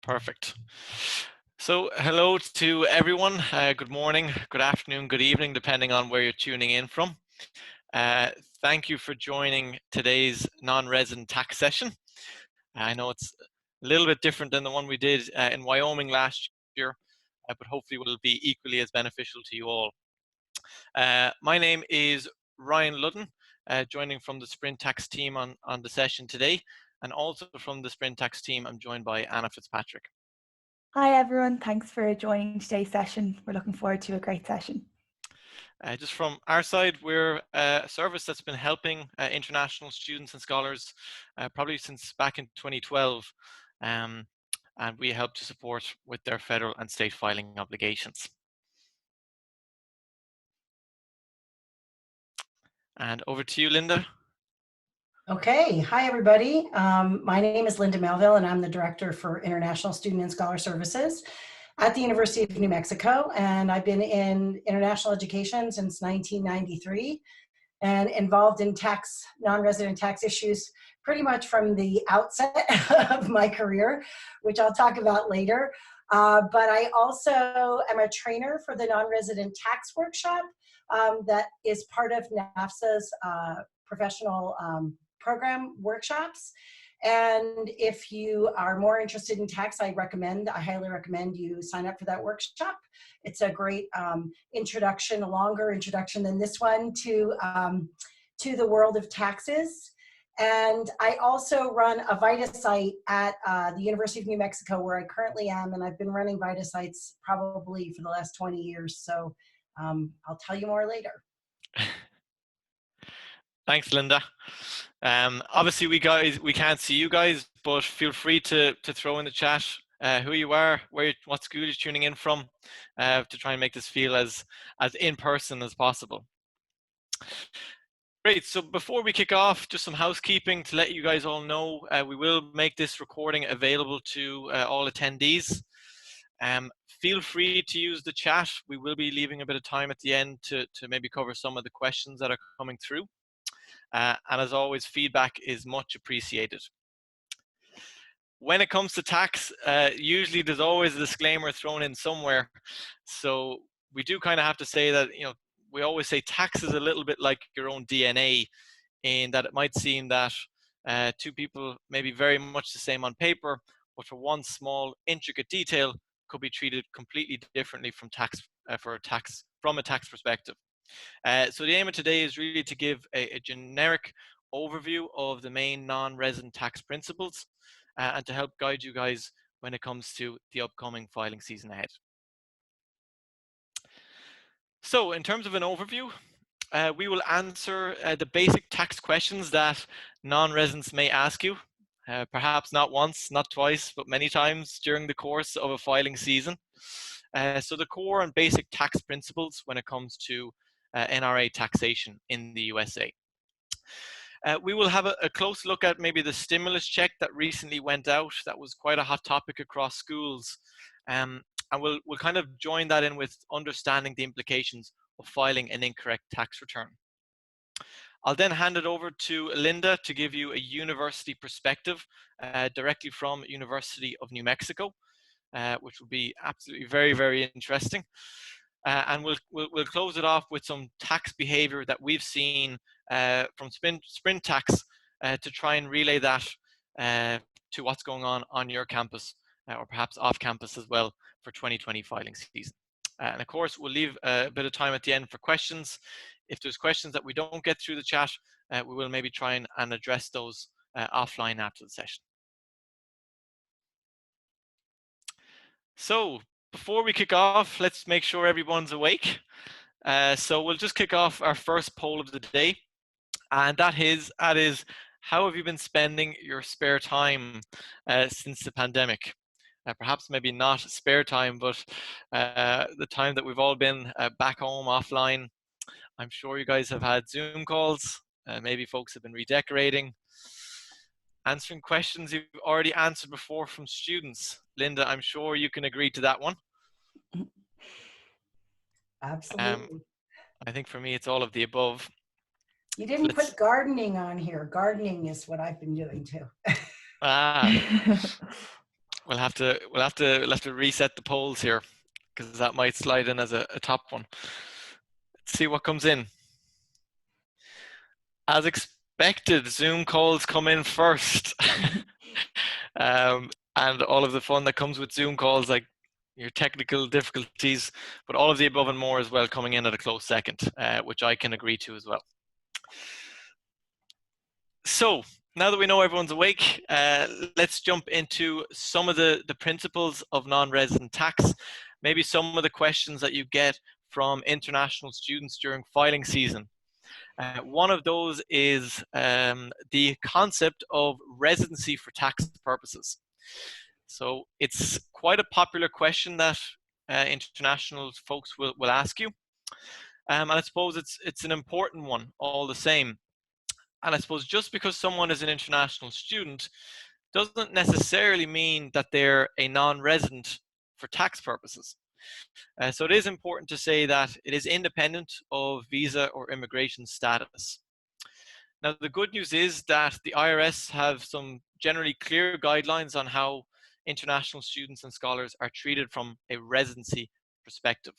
Perfect. So hello to everyone. Good morning, good afternoon, good evening, depending on where you're tuning in from. Uh, Thank you for joining today's non-resident tax session. I know it's a little bit different than the one we did in Wyoming last year, but hopefully will be equally as beneficial to you all. My name is Ryan Ludden, joining from the Sprint Tax team on the session today, and also from the Sprint Tax team, I'm joined by Anna Fitzpatrick. Hi everyone, thanks for joining today's session. We're looking forward to a great session. Just from our side, we're a service that's been helping international students and scholars probably since back in 2012, and we help to support with their federal and state filing obligations. And over to you, Linda. Okay, hi everybody. My name is Linda Melville and I'm the Director for International Student and Scholar Services at the University of New Mexico. And I've been in international education since 1993 and involved in non-resident tax issues pretty much from the outset of my career, which I'll talk about later. But I also am a trainer for the non-resident tax workshop that is part of NAFSA's professional program workshops. And if you are more interested in tax, I highly recommend you sign up for that workshop. It's a great introduction, a longer introduction than this one to the world of taxes. And I also run a VITA site at the University of New Mexico, where I currently am, and I've been running VITA sites probably for the last 20 years. So I'll tell you more later. Thanks, Linda. Obviously, we can't see you guys, but feel free to throw in the chat who you are, what school you're tuning in from, to try and make this feel as in person as possible. Great. So before we kick off, just some housekeeping to let you guys all know. We will make this recording available to all attendees. Feel free to use the chat. We will be leaving a bit of time at the end to maybe cover some of the questions that are coming through. And as always, feedback is much appreciated. When it comes to tax, usually there's always a disclaimer thrown in somewhere. So we do kind of have to say that, we always say tax is a little bit like your own DNA, in that it might seem that two people may be very much the same on paper, but for one small intricate detail could be treated completely differently from a tax perspective. So the aim of today is really to give a generic overview of the main non-resident tax principles and to help guide you guys when it comes to the upcoming filing season ahead. So in terms of an overview, we will answer the basic tax questions that non-residents may ask you, perhaps not once, not twice, but many times during the course of a filing season. So the core and basic tax principles when it comes to NRA taxation in the USA. We will have a close look at maybe the stimulus check that recently went out. That was quite a hot topic across schools. And we'll kind of join that in with understanding the implications of filing an incorrect tax return. I'll then hand it over to Linda to give you a university perspective directly from University of New Mexico, which will be absolutely very, very interesting. And we'll close it off with some tax behavior that we've seen from Sprint Tax to try and relay that to what's going on your campus or perhaps off campus as well for 2020 filing season. And of course, we'll leave a bit of time at the end for questions. If there's questions that we don't get through the chat, we will maybe try and address those offline after the session. So before we kick off, let's make sure everyone's awake. So we'll just kick off our first poll of the day. And that is, how have you been spending your spare time since the pandemic? Perhaps maybe not spare time, but the time that we've all been back home offline. I'm sure you guys have had Zoom calls. Maybe folks have been redecorating, answering questions you've already answered before from students. Linda, I'm sure you can agree to that one. Absolutely. I think for me, it's all of the above. You didn't put gardening on here. Gardening is what I've been doing too. We'll have to reset the polls here because that might slide in as a top one. Let's see what comes in. As expected, Zoom calls come in first. And all of the fun that comes with Zoom calls, like your technical difficulties, but all of the above and more as well coming in at a close second, which I can agree to as well. So now that we know everyone's awake, let's jump into some of the principles of non-resident tax, maybe some of the questions that you get from international students during filing season. One of those is the concept of residency for tax purposes. So it's quite a popular question that international folks will ask you. And I suppose it's an important one all the same. And I suppose just because someone is an international student doesn't necessarily mean that they're a non-resident for tax purposes. So it is important to say that it is independent of visa or immigration status. Now, the good news is that the IRS have some generally clear guidelines on how international students and scholars are treated from a residency perspective.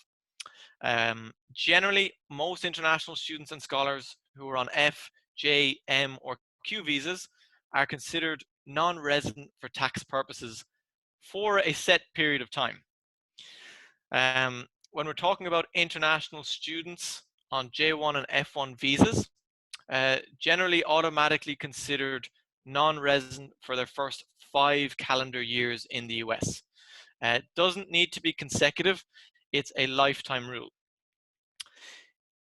Generally, most international students and scholars who are on F, J, M, or Q visas are considered non-resident for tax purposes for a set period of time. When we're talking about international students on J1 and F1 visas, generally automatically considered non-resident for their first 5 calendar years in the US. It doesn't need to be consecutive, it's a lifetime rule.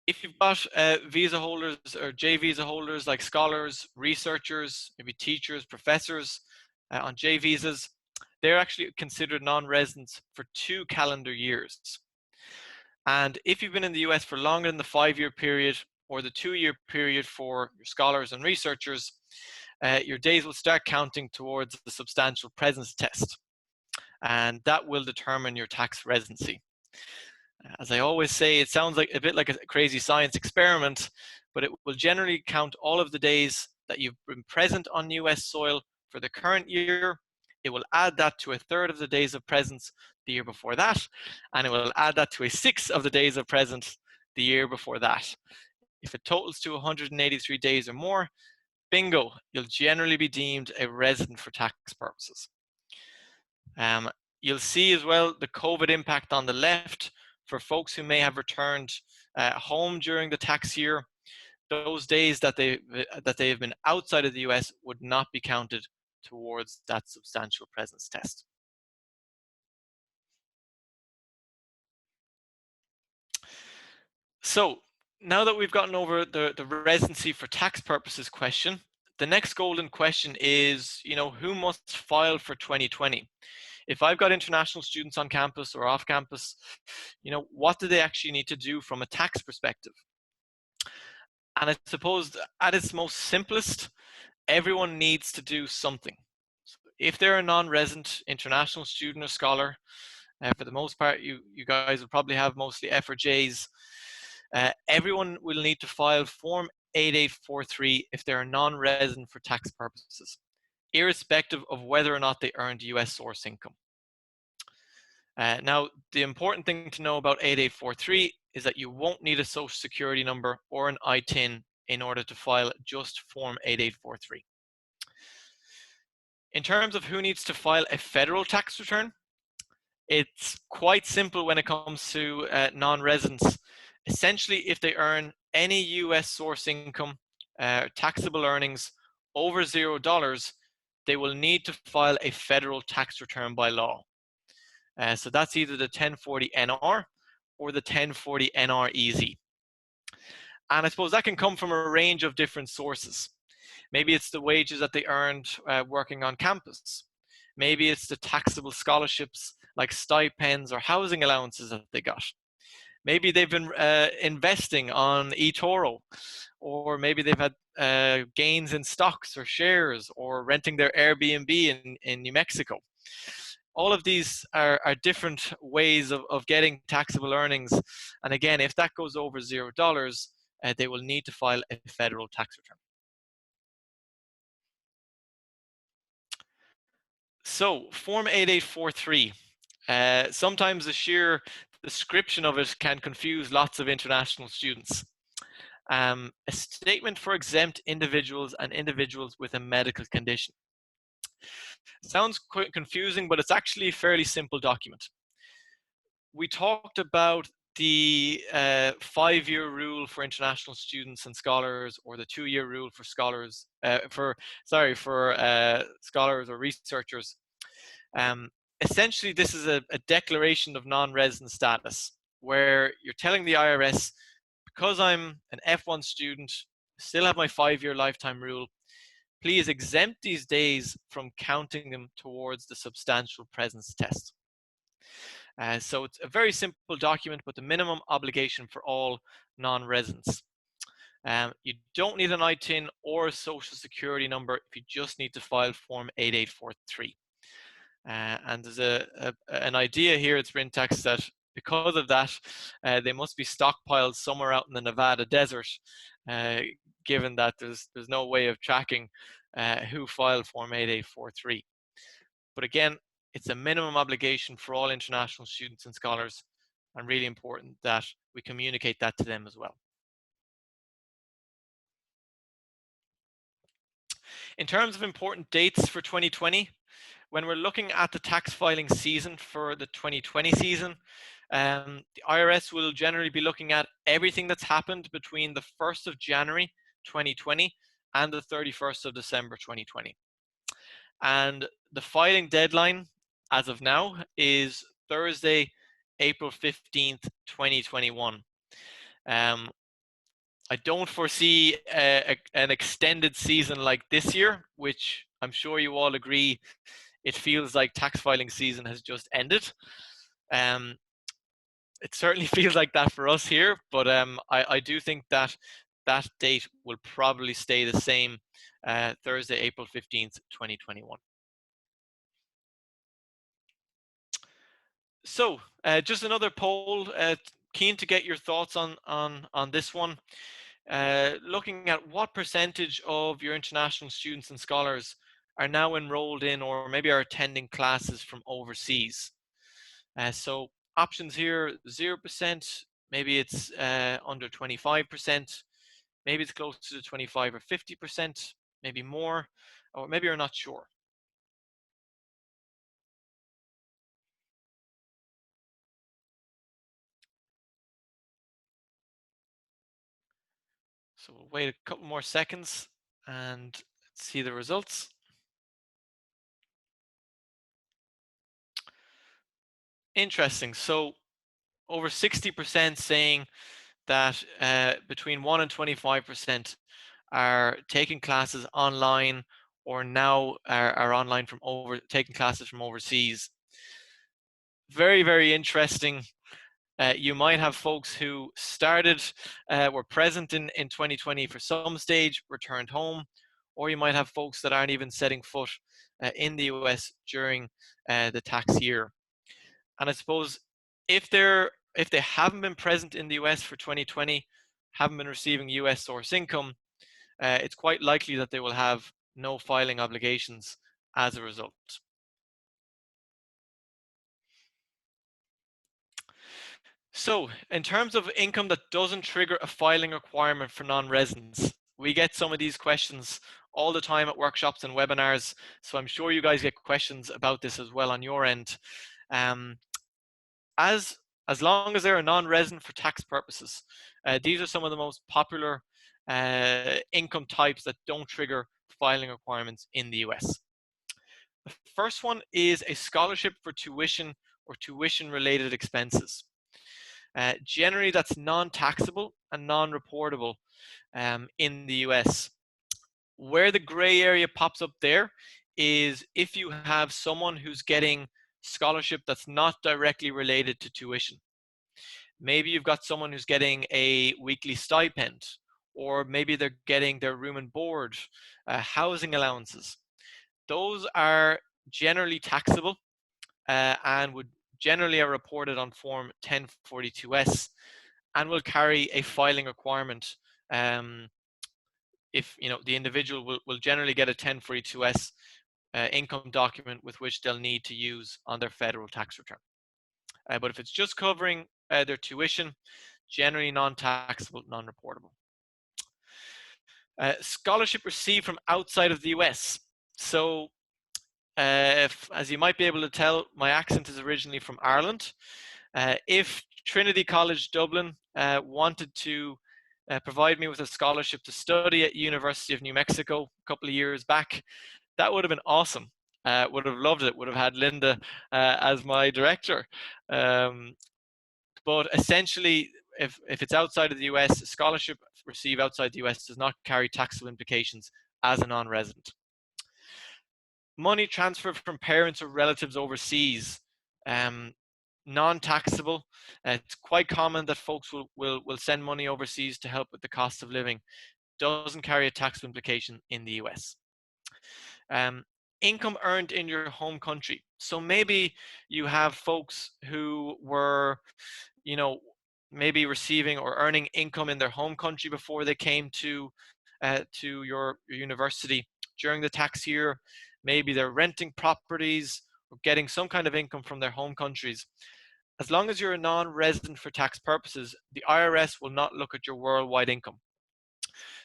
If you've got visa holders or J visa holders like scholars, researchers, maybe teachers, professors on J visas, they're actually considered non-residents for 2 calendar years. And if you've been in the US for longer than the 5-year period or the 2-year period for your scholars and researchers, your days will start counting towards the substantial presence test. And that will determine your tax residency. As I always say, it sounds like a bit like a crazy science experiment, but it will generally count all of the days that you've been present on US soil for the current year. It will add that to 1/3 of the days of presence the year before that, and it will add that to 1/6 of the days of presence the year before that. If it totals to 183 days or more, bingo, you'll generally be deemed a resident for tax purposes. You'll see as well the COVID impact on the left for folks who may have returned home during the tax year. Those days that they have been outside of the US would not be counted towards that substantial presence test. So now that we've gotten over the residency for tax purposes question, the next golden question is, who must file for 2020? If I've got international students on campus or off campus, what do they actually need to do from a tax perspective? And I suppose at its most simplest, everyone needs to do something. So if they're a non-resident international student or scholar, for the most part, you guys will probably have mostly F or Js. Everyone will need to file Form 8843 if they're a non-resident for tax purposes, irrespective of whether or not they earned US source income. Now, the important thing to know about 8843 is that you won't need a social security number or an ITIN in order to file just Form 8843. In terms of who needs to file a federal tax return, it's quite simple when it comes to non-residents. Essentially, if they earn any US source income, taxable earnings over $0, they will need to file a federal tax return by law. So that's either the 1040 NR or the 1040 NR EZ. And I suppose that can come from a range of different sources. Maybe it's the wages that they earned working on campus. Maybe it's the taxable scholarships like stipends or housing allowances that they got. Maybe they've been investing on eToro, or maybe they've had gains in stocks or shares, or renting their Airbnb in New Mexico. All of these are different ways of getting taxable earnings. And again, if that goes over $0, they will need to file a federal tax return. So Form 8843, sometimes the sheer description of it can confuse lots of international students. A statement for exempt individuals and individuals with a medical condition. Sounds quite confusing, but it's actually a fairly simple document. We talked about the 5-year rule for international students and scholars, or the 2-year rule for scholars, scholars or researchers. Essentially, this is a declaration of non-resident status, where you're telling the IRS, because I'm an F1 student, still have my 5-year lifetime rule, please exempt these days from counting them towards the substantial presence test. So it's a very simple document, but the minimum obligation for all non-residents. You don't need an ITIN or a social security number if you just need to file Form 8843. And there's an idea here at Sprint Tax that because of that, they must be stockpiled somewhere out in the Nevada desert, given that there's no way of tracking who filed Form 8843. But again, it's a minimum obligation for all international students and scholars, and really important that we communicate that to them as well. In terms of important dates for 2020, when we're looking at the tax filing season for the 2020 season, the IRS will generally be looking at everything that's happened between the 1st of January 2020 and the 31st of December 2020. And the filing deadline as of now is Thursday, April 15th, 2021. I don't foresee an extended season like this year, which I'm sure you all agree, it feels like tax filing season has just ended. It certainly feels like that for us here, but I do think that that date will probably stay the same, Thursday, April 15th, 2021. So just another poll, keen to get your thoughts on this one. Looking at what percentage of your international students and scholars are now enrolled in or maybe are attending classes from overseas. So options here, 0%, maybe it's under 25%, maybe it's close to 25 or 50%, maybe more, or maybe you're not sure. So we'll wait a couple more seconds and see the results. Interesting. So over 60% saying that between 1 and 25% are taking classes online or now are online from taking classes from overseas. Very, very interesting. You might have folks who started, were present in 2020 for some stage, returned home, or you might have folks that aren't even setting foot in the US during the tax year. And I suppose if they haven't been present in the US for 2020, haven't been receiving US source income, it's quite likely that they will have no filing obligations as a result. So in terms of income that doesn't trigger a filing requirement for non-residents, we get some of these questions all the time at workshops and webinars. So I'm sure you guys get questions about this as well on your end. As long as they're a non-resident for tax purposes, these are some of the most popular income types that don't trigger filing requirements in the US. The first one is a scholarship for tuition or tuition-related expenses. Generally, that's non-taxable and non-reportable in the US. Where the gray area pops up there is if you have someone who's getting scholarship that's not directly related to tuition. Maybe you've got someone who's getting a weekly stipend, or maybe they're getting their room and board, housing allowances. Those are generally taxable and would generally are reported on Form 1042S and will carry a filing requirement. If the individual will generally get a 1042S income document with which they'll need to use on their federal tax return. But if it's just covering their tuition, generally non-taxable, non-reportable. Scholarship received from outside of the US. So as you might be able to tell, my accent is originally from Ireland. If Trinity College Dublin wanted to provide me with a scholarship to study at University of New Mexico a couple of years back, that would have been awesome. Would have loved it, would have had Linda as my director. But essentially, if it's outside of the US, a scholarship received outside the US does not carry taxable implications as a non-resident. Money transferred from parents or relatives overseas, non-taxable. It's quite common that folks will send money overseas to help with the cost of living. Doesn't carry a taxable implication in the US. Income earned in your home country. So maybe you have folks who were, maybe receiving or earning income in their home country before they came to your university during the tax year. Maybe they're renting properties or getting some kind of income from their home countries. As long as you're a non-resident for tax purposes, the IRS will not look at your worldwide income.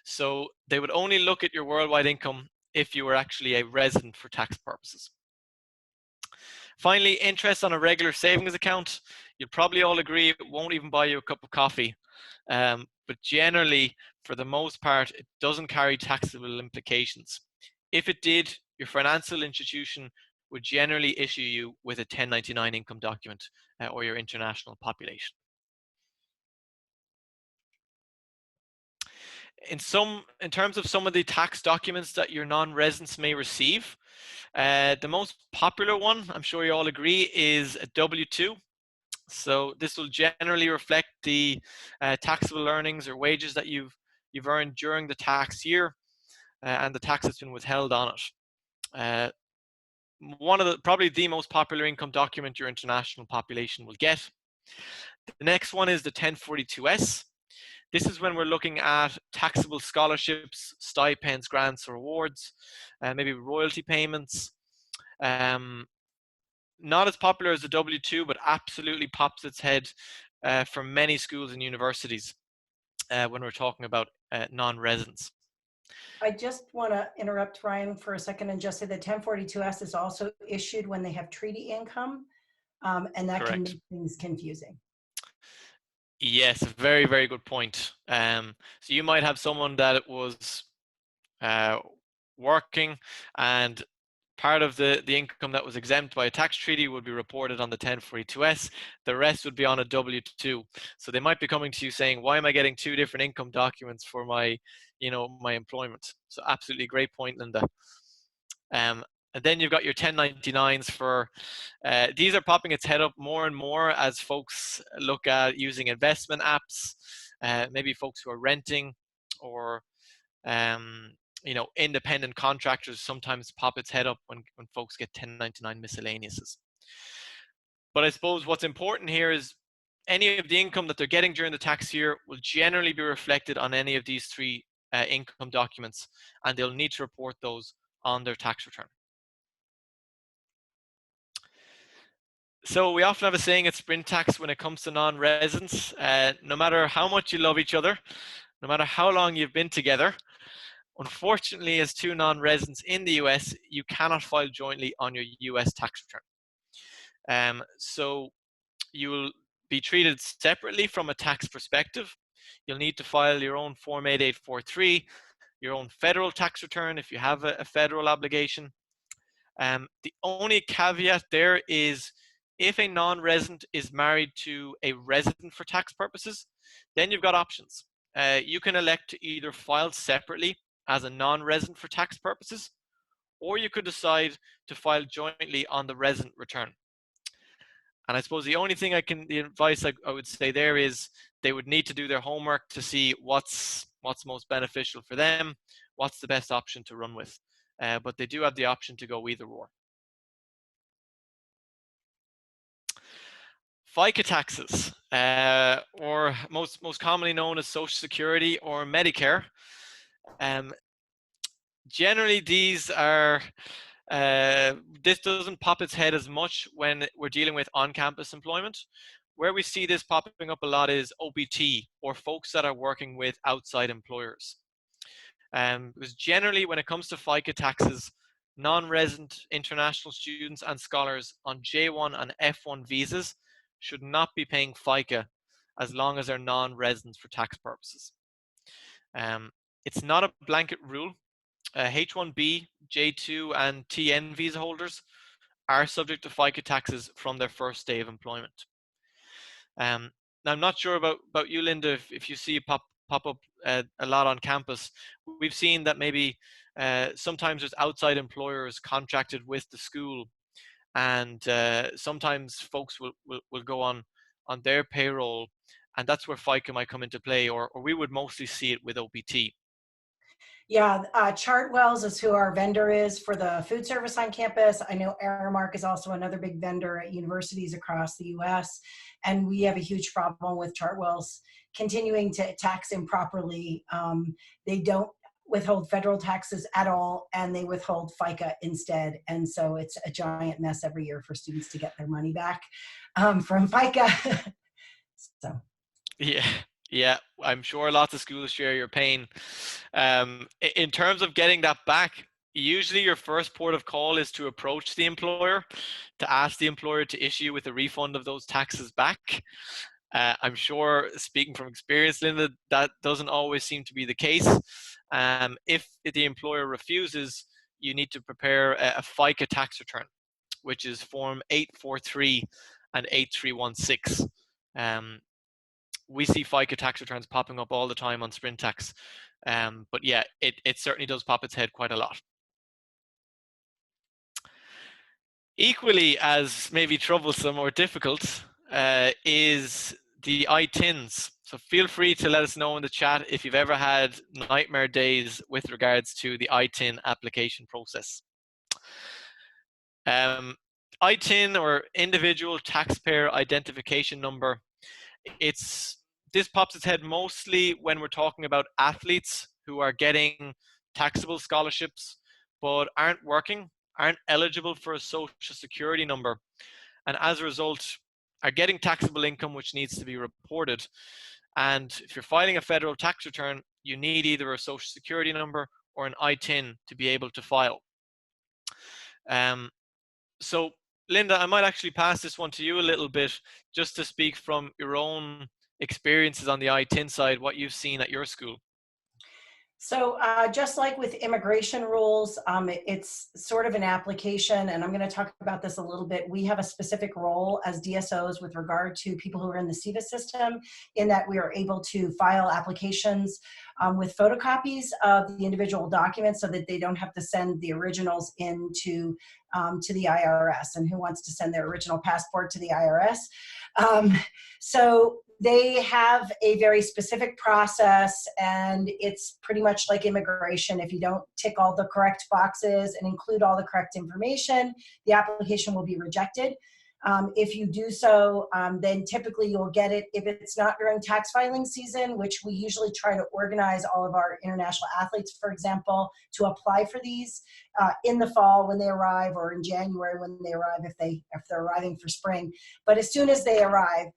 So they would only look at your worldwide income if you were actually a resident for tax purposes. Finally, interest on a regular savings account. You'll probably all agree it won't even buy you a cup of coffee. But generally, for the most part, it doesn't carry taxable implications. If it did, your financial institution would generally issue you with a 1099 income document or your international population. In terms of some of the tax documents that your non-residents may receive, the most popular one, I'm sure you all agree, is a W-2. So this will generally reflect the taxable earnings or wages that you've earned during the tax year and the tax that's been withheld on it. Probably the most popular income document your international population will get. The next one is the 1042S. This is when we're looking at taxable scholarships, stipends, grants, or awards, maybe royalty payments. Not as popular as the W-2, but absolutely pops its head for many schools and universities when we're talking about non-residents. I just want to interrupt Ryan for a second and just say that 1042S is also issued when they have treaty income, and that Correct. can make things confusing. Yes, very, very good point. So you might have someone that was working, and part of the income that was exempt by a tax treaty would be reported on the 1042S. The rest would be on a W-2. So they might be coming to you saying, why am I getting two different income documents for my employment? So absolutely great point, Linda. And then you've got your 1099s for, these are popping its head up more and more as folks look at using investment apps, maybe folks who are renting or independent contractors sometimes pop its head up when folks get 1099 miscellaneouses. But I suppose what's important here is any of the income that they're getting during the tax year will generally be reflected on any of these three income documents, and they'll need to report those on their tax return. So we often have a saying at Sprint Tax when it comes to non-residents, no matter how much you love each other, no matter how long you've been together, unfortunately, as two non-residents in the US, you cannot file jointly on your US tax return. So you will be treated separately from a tax perspective. You'll need to file your own Form 8843, your own federal tax return if you have a federal obligation. The only caveat there is if a non-resident is married to a resident for tax purposes, then you've got options. You can elect to either file separately as a non-resident for tax purposes, or you could decide to file jointly on the resident return. And I suppose the only thing the advice I would say there is they would need to do their homework to see what's most beneficial for them, what's the best option to run with. But they do have the option to go either or. FICA taxes, or most commonly known as Social Security or Medicare. Generally, these are This doesn't pop its head as much when we're dealing with on-campus employment. Where we see this popping up a lot is OPT, or folks that are working with outside employers. Because generally when it comes to FICA taxes, non-resident international students and scholars on J1 and F1 visas should not be paying FICA as long as they're non-residents for tax purposes. It's not a blanket rule. H1B, J2 and TN visa holders are subject to FICA taxes from their first day of employment. Now, I'm not sure about you, Linda, if you see it pop up a lot on campus. We've seen that maybe sometimes there's outside employers contracted with the school, and sometimes folks will go on their payroll, and that's where FICA might come into play, or we would mostly see it with OPT. Yeah, Chartwells is who our vendor is for the food service on campus. I know Aramark is also another big vendor at universities across the US. And we have a huge problem with Chartwells continuing to tax improperly. They don't withhold federal taxes at all, and they withhold FICA instead. And so it's a giant mess every year for students to get their money back from FICA. So. Yeah, I'm sure lots of schools share your pain. In terms of getting that back, usually your first port of call is to approach the employer to ask the employer to issue with a refund of those taxes back. I'm sure, speaking from experience, Linda, that doesn't always seem to be the case. If the employer refuses, you need to prepare a FICA tax return, which is Form 843 and 8316. We see FICA tax returns popping up all the time on Sprint Tax. But yeah, it certainly does pop its head quite a lot. Equally as maybe troublesome or difficult is the ITINs. So feel free to let us know in the chat if you've ever had nightmare days with regards to the ITIN application process. ITIN, or Individual Taxpayer Identification Number, this pops its head mostly when we're talking about athletes who are getting taxable scholarships but aren't working, aren't eligible for a social security number, and as a result are getting taxable income which needs to be reported. And if you're filing a federal tax return, you need either a social security number or an ITIN to be able to file. So Linda, I might actually pass this one to you a little bit, just to speak from your own experiences on the ITIN side, what you've seen at your school. So just like with immigration rules, it's sort of an application, and I'm going to talk about this a little bit. We have a specific role as DSOs with regard to people who are in the SEVA system, in that we are able to file applications with photocopies of the individual documents so that they don't have to send the originals into to the IRS. And who wants to send their original passport to the IRS? So they have a very specific process, and it's pretty much like immigration. If you don't tick all the correct boxes and include all the correct information, the application will be rejected. If you do so, then typically you'll get it if it's not during tax filing season, which we usually try to organize all of our international athletes, for example, to apply for these in the fall when they arrive, or in January when they arrive if they're arriving for spring. But as soon as they arrive,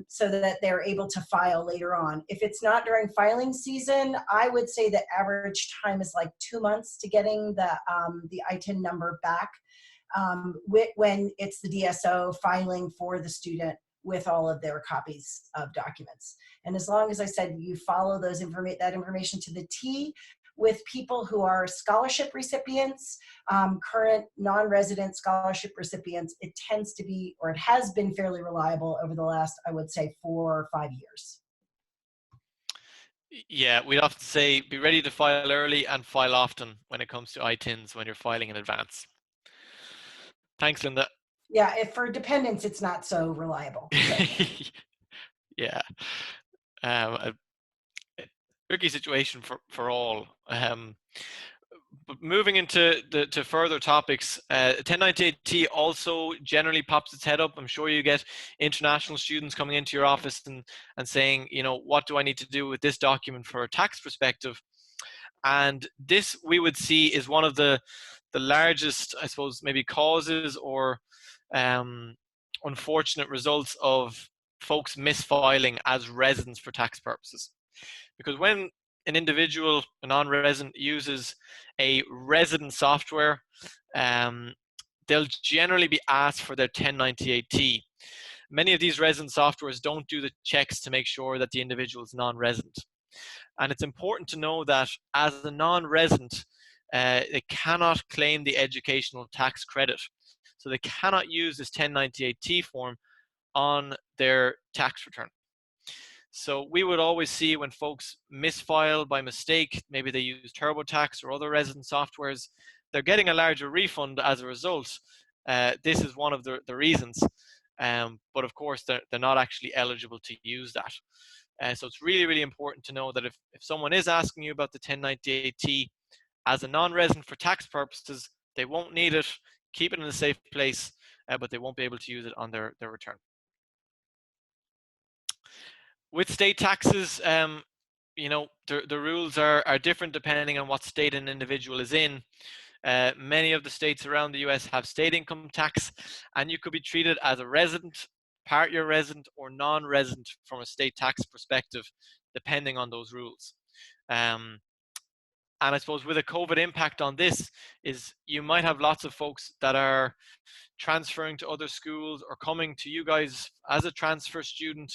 so that they're able to file later on. If it's not during filing season, I would say the average time is like 2 months to getting the ITIN number back, when it's the DSO filing for the student with all of their copies of documents. And as long as I said you follow that information to the T, with people who are scholarship recipients, current non-resident scholarship recipients, it tends to be, or it has been, fairly reliable over the last, I would say, 4 or 5 years. Yeah, we'd often say be ready to file early and file often when it comes to ITINs when you're filing in advance. Thanks, Linda. Yeah, if for dependents, it's not so reliable. Yeah. A tricky situation for all. But moving into to further topics, 1098T also generally pops its head up. I'm sure you get international students coming into your office and saying, you know, what do I need to do with this document for a tax perspective? And this we would see is one of the the largest, I suppose, maybe causes or unfortunate results of folks misfiling as residents for tax purposes. Because when an individual, a non-resident, uses a resident software, they'll generally be asked for their 1098T. Many of these resident softwares don't do the checks to make sure that the individual is non-resident. And it's important to know that as a non-resident, they cannot claim the educational tax credit. So they cannot use this 1098T form on their tax return. So we would always see when folks misfile by mistake, maybe they use TurboTax or other resident softwares, they're getting a larger refund as a result. This is one of the reasons. But of course, they're not actually eligible to use that. So it's really, really important to know that if someone is asking you about the 1098T as a non-resident for tax purposes, they won't need it, keep it in a safe place, but they won't be able to use it on their return. With state taxes, you know, the rules are different depending on what state an individual is in. Many of the states around the US have state income tax, and you could be treated as a resident, part-year resident, or non-resident from a state tax perspective, depending on those rules. And I suppose with a COVID impact on this is you might have lots of folks that are transferring to other schools or coming to you guys as a transfer student.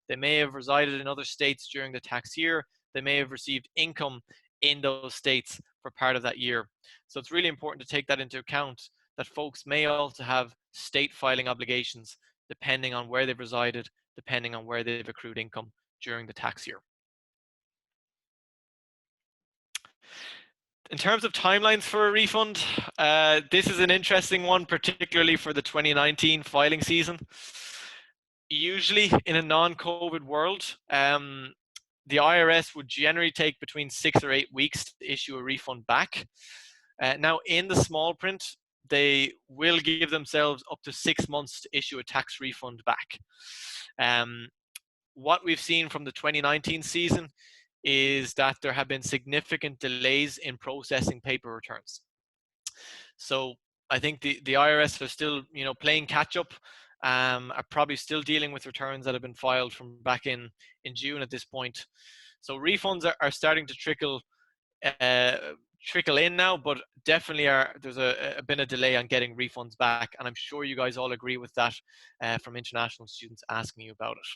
They may have resided in other states during the tax year. They may have received income in those states for part of that year. So it's really important to take that into account, that folks may also have state filing obligations depending on where they've resided, depending on where they've accrued income during the tax year. In terms of timelines for a refund, this is an interesting one, particularly for the 2019 filing season. Usually in a non-COVID world, the IRS would generally take between 6 or 8 weeks to issue a refund back. Now in the small print, they will give themselves up to 6 months to issue a tax refund back. What we've seen from the 2019 season is that there have been significant delays in processing paper returns. So I think the IRS are still, you know, playing catch up, are probably still dealing with returns that have been filed from back in June at this point. So refunds are starting to trickle in now, but definitely there's been a delay on getting refunds back, and I'm sure you guys all agree with that from international students asking you about it.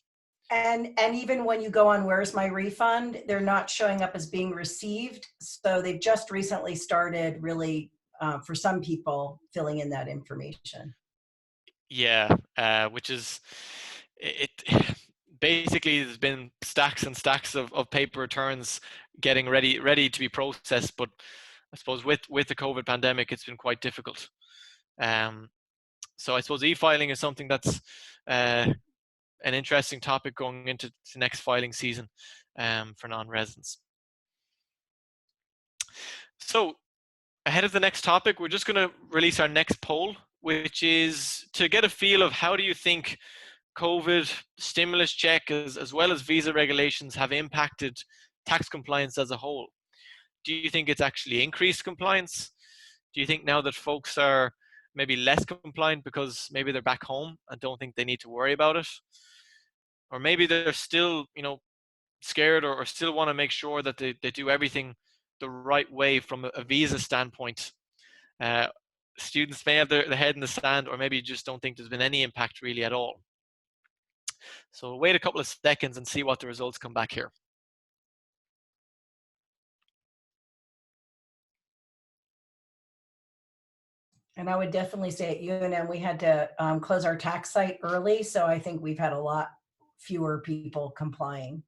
And even when you go on Where's My Refund, they're not showing up as being received. So they've just recently started really, for some people, filling in that information. Yeah, which is, it basically there's been stacks and stacks of paper returns getting ready to be processed, but I suppose with the COVID pandemic, it's been quite difficult. So I suppose e-filing is something that's an interesting topic going into the next filing season for non-residents. So ahead of the next topic, we're just going to release our next poll, which is to get a feel of how do you think COVID, stimulus check, as well as visa regulations have impacted tax compliance as a whole. Do you think it's actually increased compliance? Do you think now that folks are maybe less compliant because maybe they're back home and don't think they need to worry about it? Or maybe they're still, you know, scared or still want to make sure that they do everything the right way from a visa standpoint. Students may have their head in the sand, or maybe just don't think there's been any impact really at all. So we'll wait a couple of seconds and see what the results come back here. And I would definitely say at UNM, we had to close our tax site early. So I think we've had a lot fewer people complying.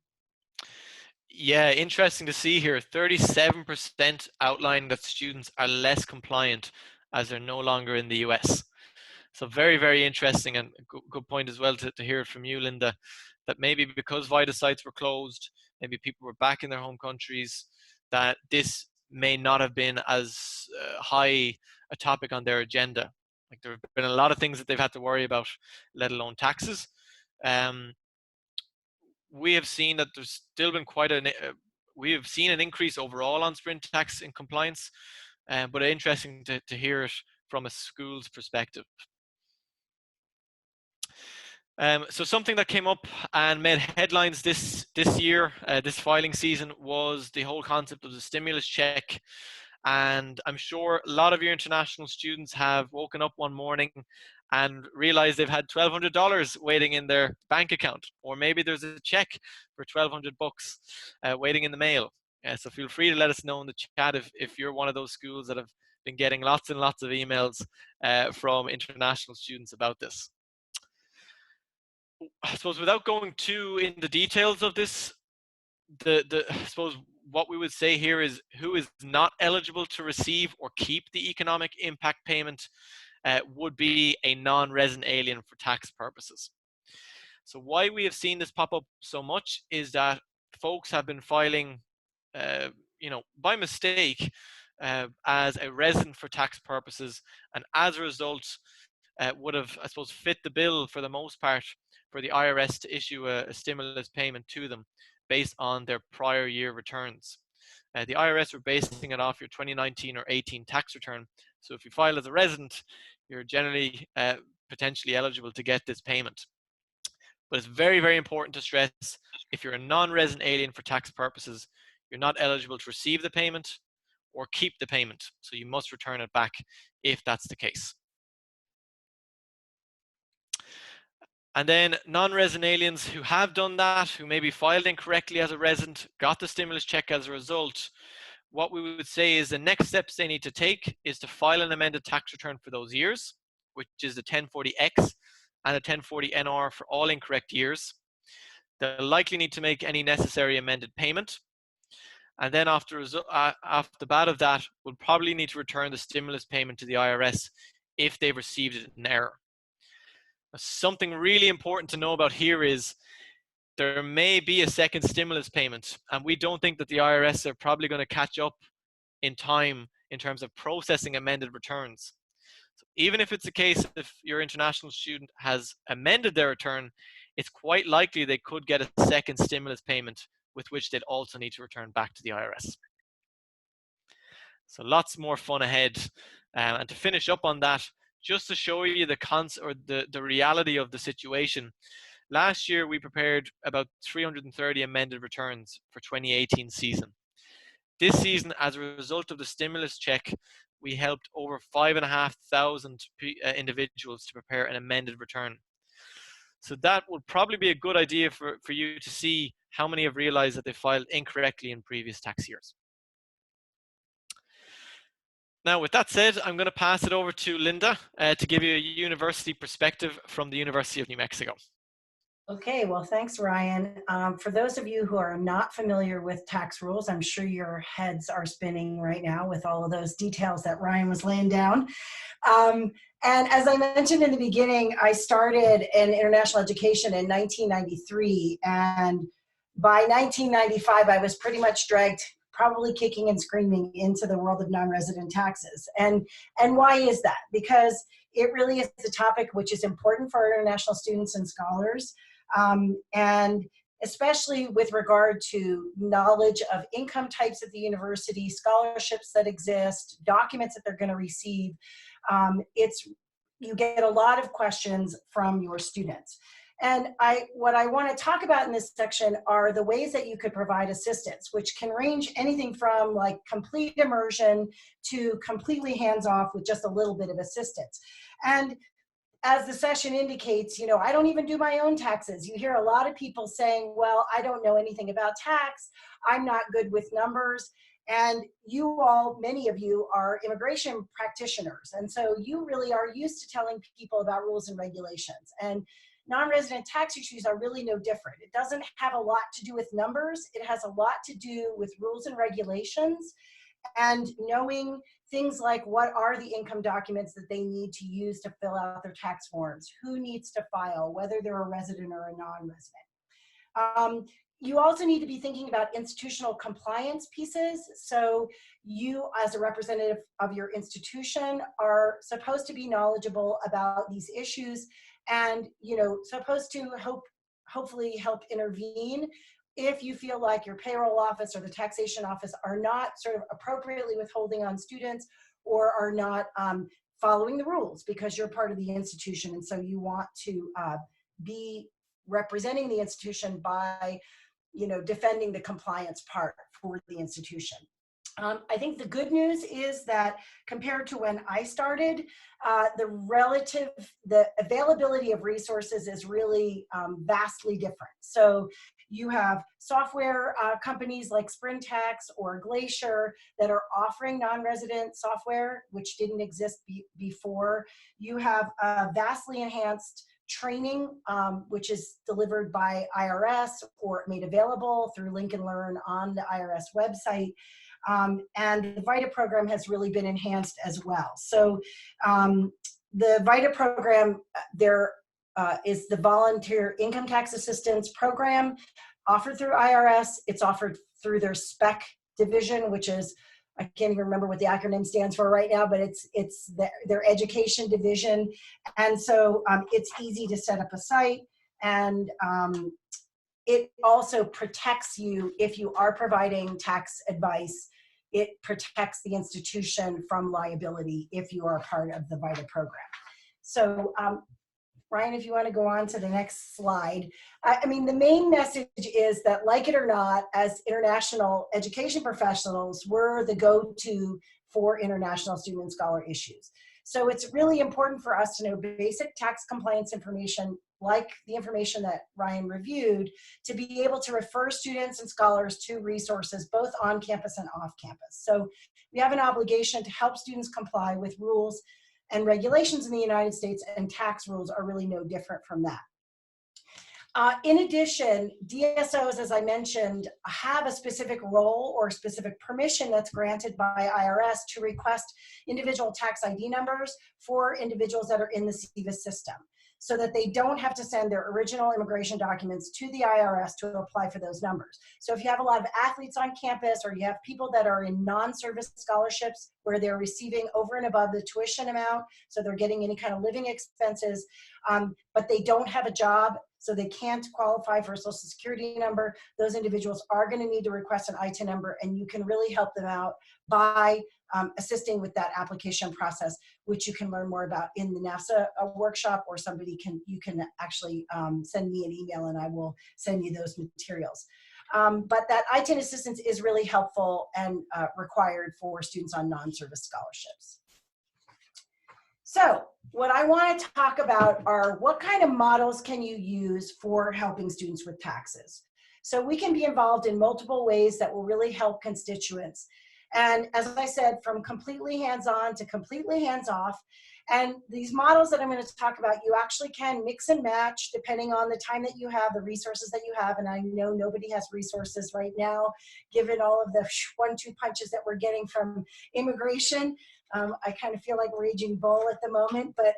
Yeah, interesting to see here. 37% outline that students are less compliant as they're no longer in the US. So very, very interesting, and good point as well to hear it from you, Linda, that maybe because VITA sites were closed, maybe people were back in their home countries, that this may not have been as high a topic on their agenda. Like there have been a lot of things that they've had to worry about, let alone taxes. We have seen that there's still been we have seen an increase overall on sprint tax in compliance. but interesting to hear it from a school's perspective. So something that came up and made headlines this year, this filing season, was the whole concept of the stimulus check. And I'm sure a lot of your international students have woken up one morning and realized they've had $1,200 waiting in their bank account, or maybe there's a check for $1,200 waiting in the mail. So feel free to let us know in the chat if you're one of those schools that have been getting lots and lots of emails from international students about this. I suppose without going too into details of this, I suppose what we would say here is who is not eligible to receive or keep the economic impact payment would be a non-resident alien for tax purposes. So why we have seen this pop up so much is that folks have been filing, by mistake as a resident for tax purposes, and as a result would have, I suppose, fit the bill for the most part for the IRS to issue a stimulus payment to them based on their prior year returns. The IRS were basing it off your 2019 or 18 tax return. So if you file as a resident, you're generally potentially eligible to get this payment. But it's very, very important to stress, if you're a non-resident alien for tax purposes, you're not eligible to receive the payment or keep the payment. So you must return it back if that's the case. And then non-resident aliens who have done that, who maybe filed incorrectly as a resident, got the stimulus check as a result, what we would say is the next steps they need to take is to file an amended tax return for those years, which is the 1040X and a 1040NR for all incorrect years. They'll likely need to make any necessary amended payment. And then off the bat of that, we'll probably need to return the stimulus payment to the IRS if they've received it in error. Something really important to know about here is there may be a second stimulus payment, and we don't think that the IRS are probably going to catch up in time in terms of processing amended returns. So even if it's the case, if your international student has amended their return, it's quite likely they could get a second stimulus payment with which they'd also need to return back to the IRS. So lots more fun ahead. And to finish up on that, just to show you the reality of the situation, last year we prepared about 330 amended returns for 2018 season. This season, as a result of the stimulus check, we helped over 5,500 individuals to prepare an amended return. So that would probably be a good idea for you to see how many have realized that they filed incorrectly in previous tax years. Now, with that said, I'm going to pass it over to Linda to give you a university perspective from the University of New Mexico. Okay, well, thanks, Ryan. For those of you who are not familiar with tax rules, I'm sure your heads are spinning right now with all of those details that Ryan was laying down. And as I mentioned in the beginning, I started in international education in 1993. And by 1995, I was pretty much dragged, probably kicking and screaming, into the world of non-resident taxes. And why is that? Because it really is a topic which is important for our international students and scholars. And especially with regard to knowledge of income types at the university, scholarships that exist, documents that they're going to receive. You get a lot of questions from your students. And what I want to talk about in this section are the ways that you could provide assistance, which can range anything from like complete immersion to completely hands-off with just a little bit of assistance. And as the session indicates, I don't even do my own taxes. You hear a lot of people saying, well, I don't know anything about tax. I'm not good with numbers. And you all, many of you, are immigration practitioners. And so you really are used to telling people about rules and regulations. And non-resident tax issues are really no different. It doesn't have a lot to do with numbers. It has a lot to do with rules and regulations and knowing things like what are the income documents that they need to use to fill out their tax forms, who needs to file, whether they're a resident or a non-resident. You also need to be thinking about institutional compliance pieces. So you, as a representative of your institution, are supposed to be knowledgeable about these issues and supposed to hopefully help intervene if you feel like your payroll office or the taxation office are not sort of appropriately withholding on students or are not following the rules because you're part of the institution. And so you want to be representing the institution by, defending the compliance part for the institution. I think the good news is that compared to when I started, the availability of resources is really vastly different. So you have software companies like Tax or Glacier that are offering non-resident software, which didn't exist before. You have vastly enhanced training, which is delivered by IRS or made available through Link and Learn on the IRS website. And the VITA program has really been enhanced as well. So the VITA program, there is the Volunteer Income Tax Assistance Program offered through IRS. It's offered through their SPEC division, which is, I can't even remember what the acronym stands for right now, but it's their education division. And so it's easy to set up a site, and it also protects you if you are providing tax advice. It protects the institution from liability if you are a part of the VITA program. So Ryan, if you want to go on to the next slide. I mean, the main message is that, like it or not, as international education professionals, we're the go-to for international student and scholar issues. So it's really important for us to know basic tax compliance information, like the information that Ryan reviewed, to be able to refer students and scholars to resources both on campus and off campus. So we have an obligation to help students comply with rules and regulations in the United States, and tax rules are really no different from that. In addition, DSOs, as I mentioned, have a specific role or specific permission that's granted by IRS to request individual tax ID numbers for individuals that are in the SEVIS system, so that they don't have to send their original immigration documents to the IRS to apply for those numbers. So if you have a lot of athletes on campus, or you have people that are in non-service scholarships where they're receiving over and above the tuition amount, so they're getting any kind of living expenses, but they don't have a job, so they can't qualify for a Social Security number, those individuals are going to need to request an ITIN number, and you can really help them out by assisting with that application process, which you can learn more about in the NAFSA workshop, or you can actually send me an email and I will send you those materials. But that ITIN assistance is really helpful and required for students on non-service scholarships. So what I want to talk about are what kind of models can you use for helping students with taxes. So we can be involved in multiple ways that will really help constituents. And as I said, from completely hands-on to completely hands-off. And these models that I'm going to talk about, you actually can mix and match depending on the time that you have, the resources that you have. And I know nobody has resources right now, given all of the 1-2 punches that we're getting from immigration. I kind of feel like Raging Bull at the moment, but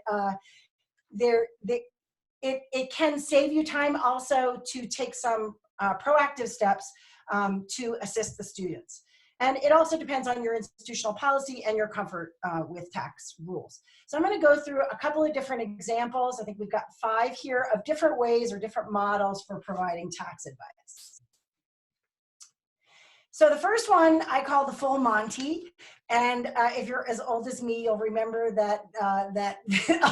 it can save you time also to take some proactive steps to assist the students. And it also depends on your institutional policy and your comfort with tax rules. So I'm going to go through a couple of different examples. I think we've got 5 here of different ways or different models for providing tax advice. So the first one I call the full Monty. And if you're as old as me, you'll remember that that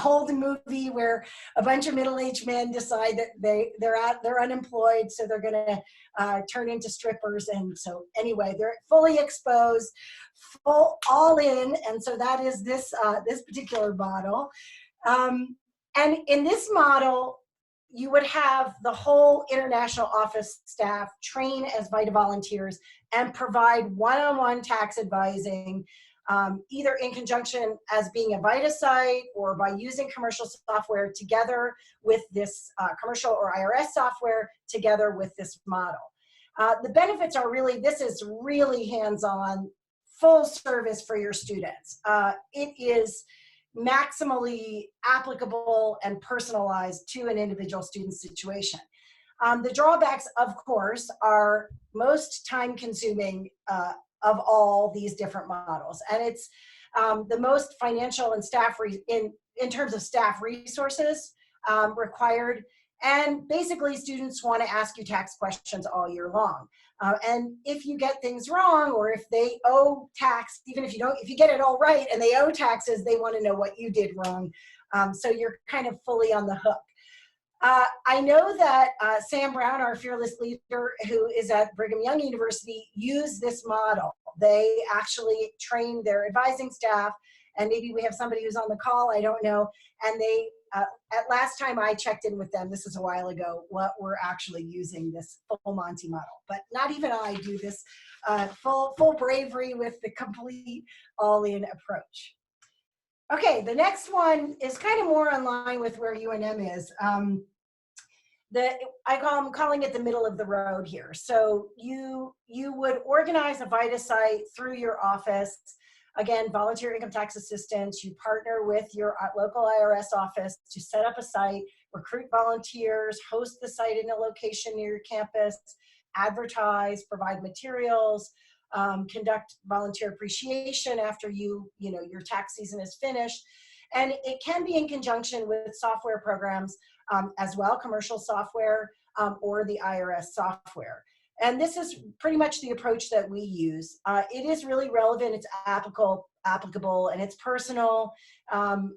old movie where a bunch of middle-aged men decide that they're unemployed, so they're going to turn into strippers. And so anyway, they're fully exposed, all in, and so that is this this particular model. And in this model, you would have the whole international office staff train as VITA volunteers and provide one-on-one tax advising, either in conjunction as being a VITA site or by using commercial software together with this commercial or IRS software together with this model. The benefits are really, this is really hands-on, full service for your students. It is maximally applicable and personalized to an individual student's situation. The drawbacks, of course, are most time-consuming of all these different models, and it's the most financial and staff in terms of staff resources required. And basically, students want to ask you tax questions all year long. And if you get things wrong, or if they owe tax, even if you get it all right and they owe taxes, they want to know what you did wrong. So you're kind of fully on the hook. I know that Sam Brown, our fearless leader who is at Brigham Young University, used this model. They actually train their advising staff, and maybe we have somebody who's on the call, I don't know, and they, at last time I checked in with them, this is a while ago, what we're actually using this full Monty model. But not even I do this full bravery with the complete all-in approach. Okay, the next one is kind of more in line with where UNM is. I'm calling it the middle of the road here. So you would organize a VITA site through your office. Again, volunteer income tax assistance. You partner with your local IRS office to set up a site, recruit volunteers, host the site in a location near your campus, advertise, provide materials, conduct volunteer appreciation after your tax season is finished. And it can be in conjunction with software programs as well, commercial software or the IRS software. And this is pretty much the approach that we use. It is really relevant, it's applicable, and it's personal.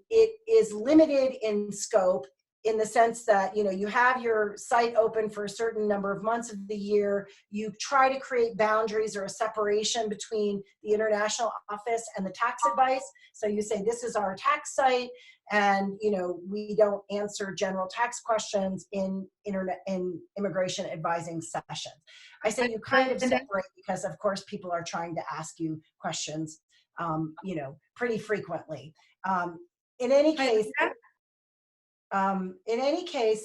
It is limited in scope in the sense that, you have your site open for a certain number of months of the year. You try to create boundaries or a separation between the international office and the tax advice. So you say, this is our tax site, and we don't answer general tax questions in immigration advising sessions. I say you kind of separate because, of course, people are trying to ask you questions, pretty frequently. In any case,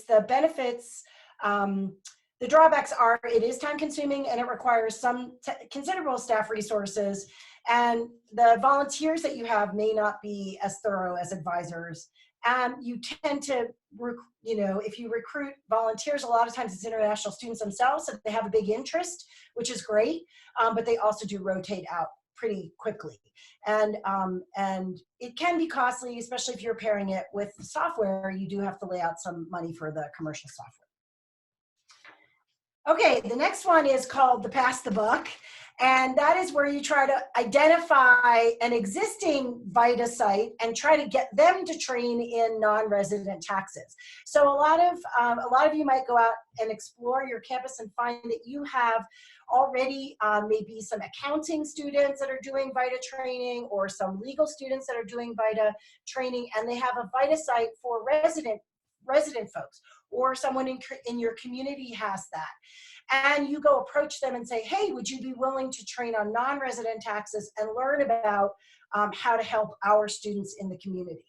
the benefits, the drawbacks are it is time consuming and it requires some considerable staff resources, and the volunteers that you have may not be as thorough as advisors. And you tend to, if you recruit volunteers, a lot of times it's international students themselves, so they have a big interest, which is great, but they also do rotate out pretty quickly. And it can be costly, especially if you're pairing it with software. You do have to lay out some money for the commercial software. Okay, the next one is called the Pass the Buck. And that is where you try to identify an existing VITA site and try to get them to train in non-resident taxes. So a lot of you might go out and explore your campus and find that you have already maybe some accounting students that are doing VITA training, or some legal students that are doing VITA training, and they have a VITA site for resident folks, or someone in your community has that. And you go approach them and say, hey, would you be willing to train on non-resident taxes and learn about how to help our students in the community?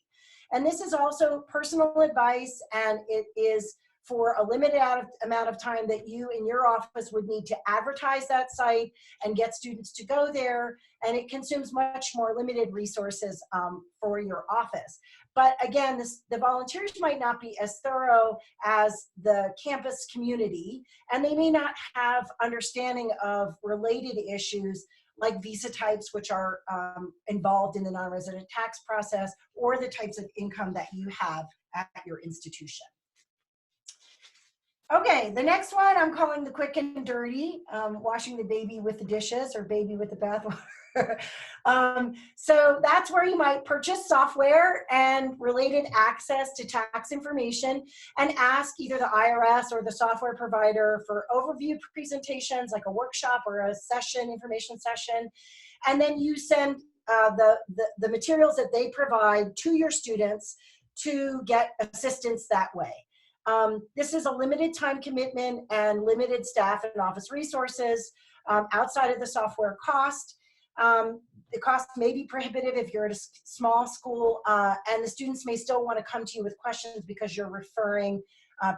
And this is also personal advice, and it is for a limited amount of time that you in your office would need to advertise that site and get students to go there, and it consumes much more limited resources for your office. But again, the volunteers might not be as thorough as the campus community, and they may not have understanding of related issues like visa types, which are involved in the non-resident tax process, or the types of income that you have at your institution. Okay, the next one I'm calling the quick and dirty, washing the baby with the dishes, or baby with the bathwater. So that's where you might purchase software and related access to tax information and ask either the IRS or the software provider for overview presentations, like a workshop or a session, information session. And then you send the materials that they provide to your students to get assistance that way. This is a limited time commitment and limited staff and office resources outside of the software cost. The cost may be prohibitive if you're at a small school, and the students may still want to come to you with questions because you're referring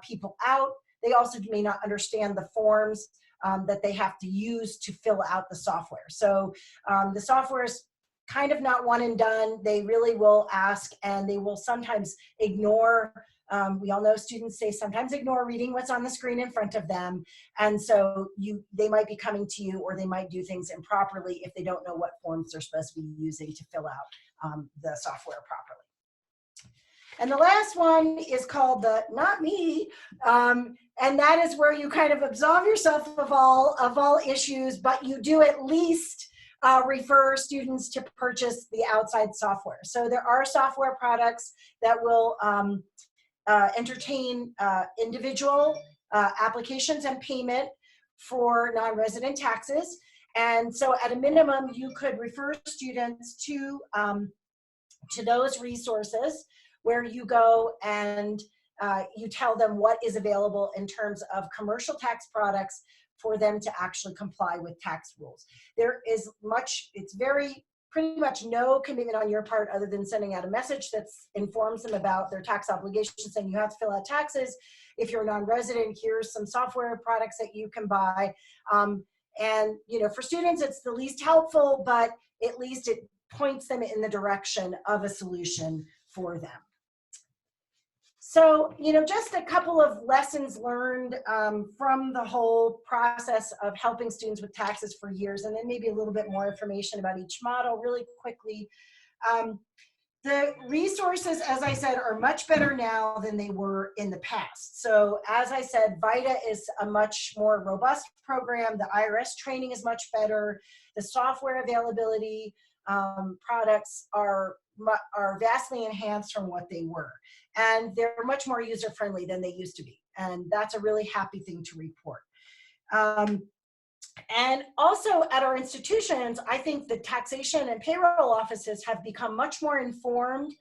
people out. They also may not understand the forms that they have to use to fill out the software. So the software is kind of not one and done. They really will ask, and they will sometimes ignore. We all know students sometimes ignore reading what's on the screen in front of them. And so they might be coming to you, or they might do things improperly if they don't know what forms they're supposed to be using to fill out the software properly. And the last one is called the not me. And that is where you kind of absolve yourself of all issues, but you do at least refer students to purchase the outside software. So there are software products that will entertain individual applications and payment for non-resident taxes. And so at a minimum, you could refer students to those resources where you go and you tell them what is available in terms of commercial tax products for them to actually comply with tax rules. There is pretty much no commitment on your part other than sending out a message that informs them about their tax obligations, saying you have to fill out taxes. If you're a non-resident, here's some software products that you can buy. And for students, it's the least helpful, but at least it points them in the direction of a solution for them. So, just a couple of lessons learned from the whole process of helping students with taxes for years, and then maybe a little bit more information about each model really quickly. The resources, as I said, are much better now than they were in the past. So as I said, VITA is a much more robust program. The IRS training is much better. The software availability products are vastly enhanced from what they were. And they're much more user-friendly than they used to be. And that's a really happy thing to report. And also at our institutions, I think the taxation and payroll offices have become much more informed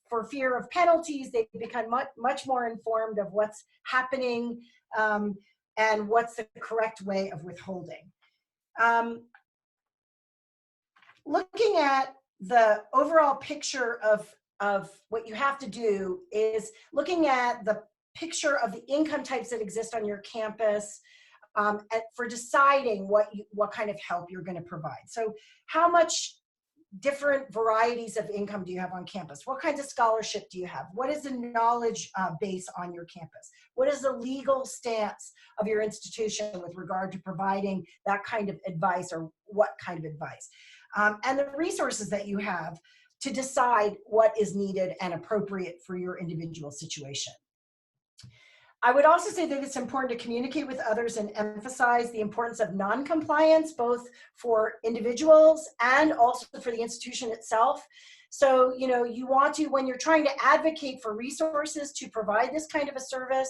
for fear of penalties. They've become much more informed of what's happening and what's the correct way of withholding. Looking at the overall picture of what you have to do is looking at the picture of the income types that exist on your campus for deciding what kind of help you're going to provide. So how much different varieties of income do you have on campus? What kinds of scholarship do you have? What is the knowledge base on your campus? What is the legal stance of your institution with regard to providing that kind of advice, or what kind of advice? And the resources that you have to decide what is needed and appropriate for your individual situation. I would also say that it's important to communicate with others and emphasize the importance of non-compliance, both for individuals and also for the institution itself. So, you want to, when you're trying to advocate for resources to provide this kind of a service,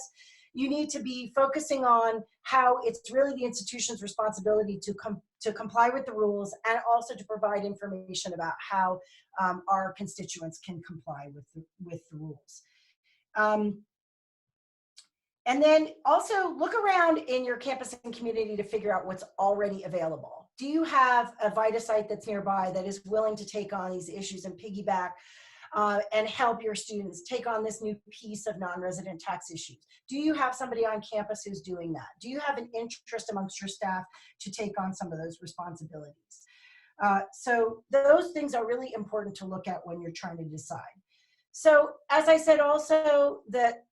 you need to be focusing on how it's really the institution's responsibility to comply with the rules, and also to provide information about how our constituents can comply with the rules. And then also look around in your campus and community to figure out what's already available. Do you have a VITA site that's nearby that is willing to take on these issues and piggyback and help your students take on this new piece of non-resident tax issues? Do you have somebody on campus who's doing that? Do you have an interest amongst your staff to take on some of those responsibilities? So those things are really important to look at when you're trying to decide. So as I said also, that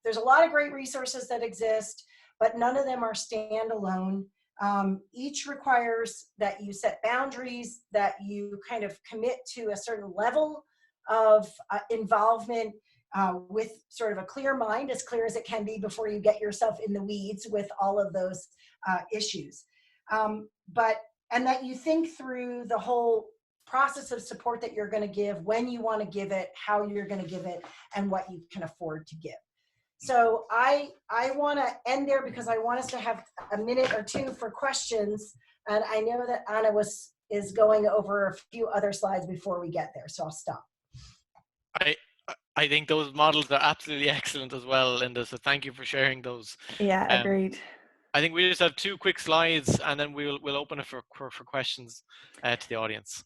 there's a lot of great resources that exist, but none of them are standalone. Each requires that you set boundaries, that you kind of commit to a certain level of involvement with sort of a clear mind, as clear as it can be before you get yourself in the weeds with all of those issues. And that you think through the whole process of support that you're going to give, when you want to give it, how you're going to give it, and what you can afford to give. So I want to end there because I want us to have a minute or two for questions. And I know that Anna is going over a few other slides before we get there, so I'll stop. I think those models are absolutely excellent as well, Linda. So thank you for sharing those. Yeah, agreed. I think we just have 2 quick slides, and then we'll open it for questions to the audience.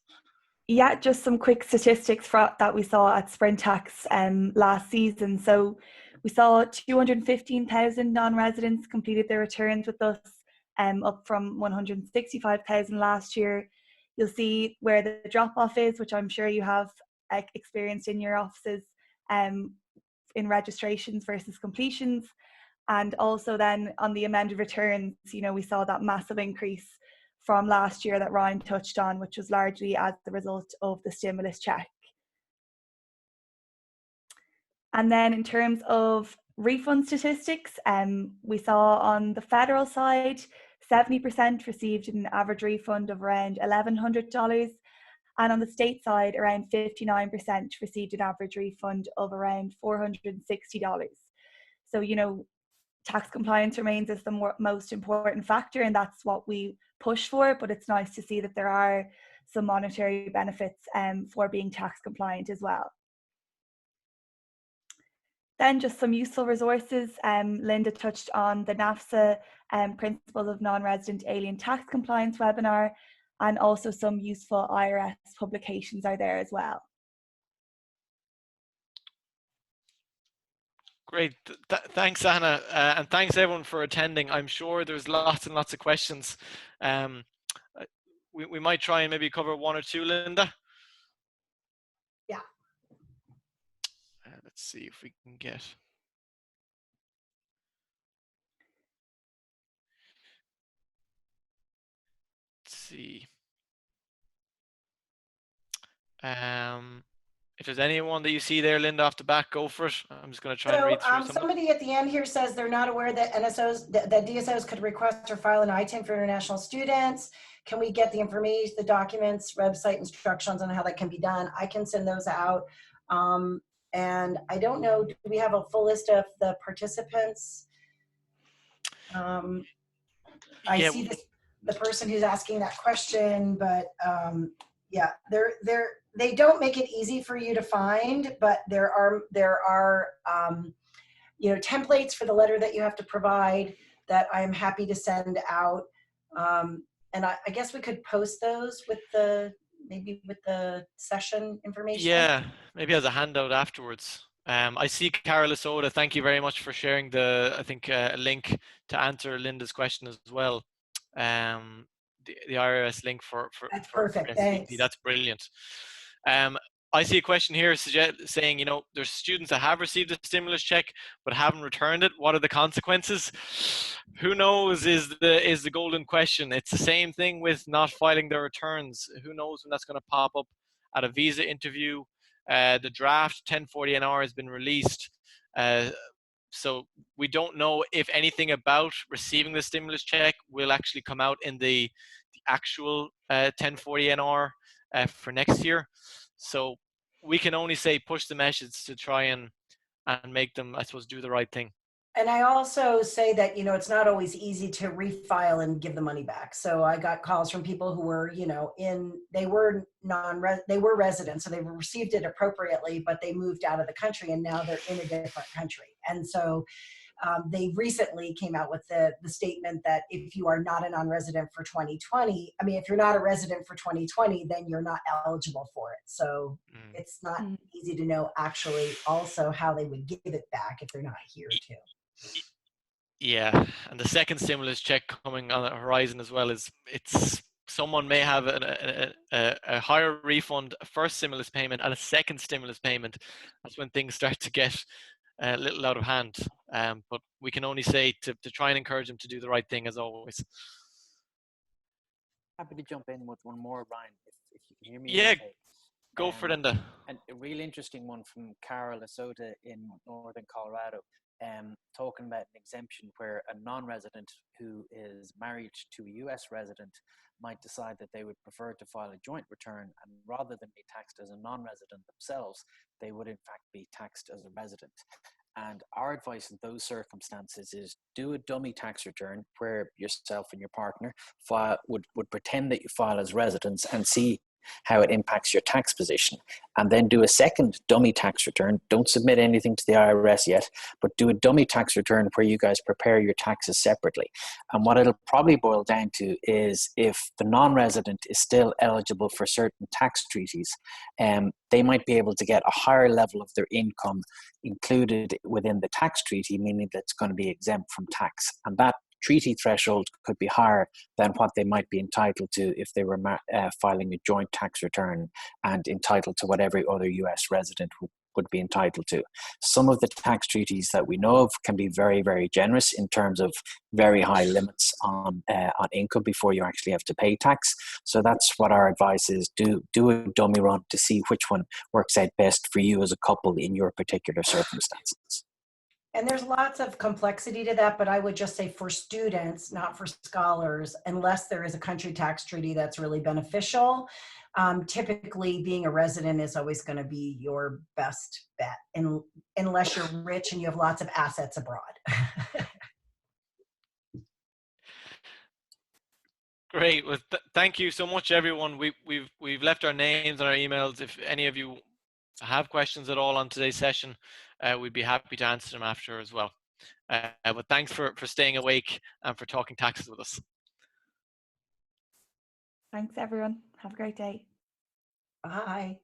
Yeah, just some quick statistics that we saw at Sprint Tax last season. So we saw 215,000 non-residents completed their returns with us, up from 165,000 last year. You'll see where the drop-off is, which I'm sure you have experienced in your offices, in registrations versus completions. And also then on the amended returns, we saw that massive increase from last year that Ryan touched on, which was largely as the result of the stimulus check. And then in terms of refund statistics, we saw on the federal side, 70% received an average refund of around $1,100. And on the state side, around 59% received an average refund of around $460. So, you know, tax compliance remains as the most important factor, and that's what we push for. But it's nice to see that there are some monetary benefits for being tax compliant as well. Then just some useful resources. Linda touched on the NAFSA Principles of Non-Resident Alien Tax Compliance webinar, and also some useful IRS publications are there as well. Great. Thanks, Anna. And thanks everyone for attending. I'm sure there's lots and lots of questions. We might try and maybe cover one or two, Linda. Yeah. Let's see if we can get. Let's see. If there's anyone that you see there, Linda, off the back, go for it. I'm just going to try and read through some. Somebody at the end here says they're not aware that that DSOs could request or file an ITIN for international students. Can we get the information, the documents, website instructions on how that can be done? I can send those out. And I don't know, do we have a full list of the participants? I see the person who's asking that question, but yeah, they don't make it easy for you to find, but there are you know, templates for the letter that you have to provide that I'm happy to send out. And I guess we could post those with maybe with the session information. Yeah, maybe as a handout afterwards. I see Carol Isoda. Thank you very much for sharing I think a link to answer Linda's question as well. The IRS link for That's perfect. SCP. Thanks. That's brilliant. I see a question here saying, you know, there's students that have received a stimulus check but haven't returned it. What are the consequences? Who knows is the golden question. It's the same thing with not filing their returns. Who knows when that's going to pop up at a visa interview. The draft 1040 NR has been released. So we don't know if anything about receiving the stimulus check will actually come out in the actual 1040 NR for next year. So we can only say push the message to try and make them, I suppose, do the right thing. And I also say that, you know, it's not always easy to refile and give the money back. So I got calls from people who were, you know, they were residents, so they received it appropriately, but they moved out of the country and now they're in a different country. And so they recently came out with the statement that if you are not a non-resident for 2020, I mean, if you're not a resident for 2020, then you're not eligible for it. So it's not easy to know actually also how they would give it back if they're not here too. Yeah, and the second stimulus check coming on the horizon as well someone may have a higher refund, a first stimulus payment and a second stimulus payment. That's when things start to get a little out of hand. But we can only say to try and encourage them to do the right thing as always. Happy to jump in with one more, Ryan, if you can hear me. Yeah, okay. go for it, Linda. And a real interesting one from Carol Isoda in northern Colorado, talking about an exemption where a non-resident who is married to a US resident might decide that they would prefer to file a joint return, and rather than be taxed as a non-resident themselves, they would in fact be taxed as a resident. And our advice in those circumstances is do a dummy tax return where yourself and your partner would pretend that you file as residents and see how it impacts your tax position. And then do a second dummy tax return. Don't submit anything to the IRS yet, but do a dummy tax return where you guys prepare your taxes separately. And what it'll probably boil down to is if the non-resident is still eligible for certain tax treaties, they might be able to get a higher level of their income included within the tax treaty, meaning that it's going to be exempt from tax. And that treaty threshold could be higher than what they might be entitled to if they were filing a joint tax return and entitled to what every other US resident would be entitled to. Some of the tax treaties that we know of can be very, very generous in terms of very high limits on income before you actually have to pay tax. So that's what our advice is: do a dummy run to see which one works out best for you as a couple in your particular circumstances. And there's lots of complexity to that, but I would just say for students, not for scholars, unless there is a country tax treaty that's really beneficial, typically being a resident is always going to be your best bet, unless you're rich and you have lots of assets abroad. Great. Well, thank you so much, everyone. We've left our names and our emails. If any of you have questions at all on today's session, we'd be happy to answer them after as well. But thanks for staying awake and for talking taxes with us. Thanks, everyone. Have a great day. Bye.